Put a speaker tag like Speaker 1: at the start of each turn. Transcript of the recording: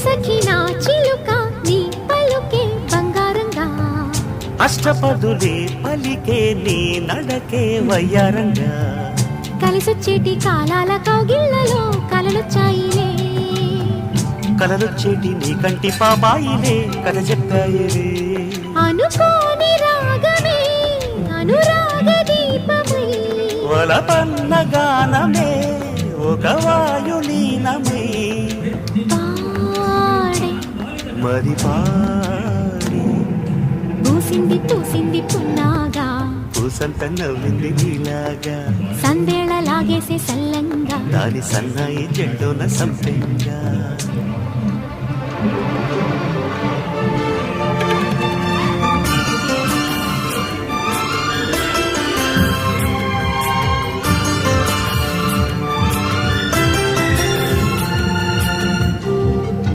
Speaker 1: సఖినా చిలుక నీ పలుకే బంగారంగా
Speaker 2: అష్టపదులే పలికే నీ నడకే వయ్యారంగా
Speaker 1: కలిసొచ్చేటి కాలాల కౌగిళ్లలో కలలొచ్చాయిలే
Speaker 2: కలలొచ్చేటి నీ కంటి పాపాయిలే కథ చెప్పాయిలే
Speaker 1: అనుకోని రాగమే అనురాగ దీపమై
Speaker 2: వలపన్న గానమే ఒక వాయులీనమే
Speaker 1: పాడే
Speaker 2: మరి పాడి
Speaker 1: పూసింది పూసింది పున్నాగా
Speaker 2: పూసంత నవ్వింది నీలాగా
Speaker 1: సందేళ లాగేసే సల్లంగా
Speaker 2: దాని సన్నాయి జెండోన సంపెంగా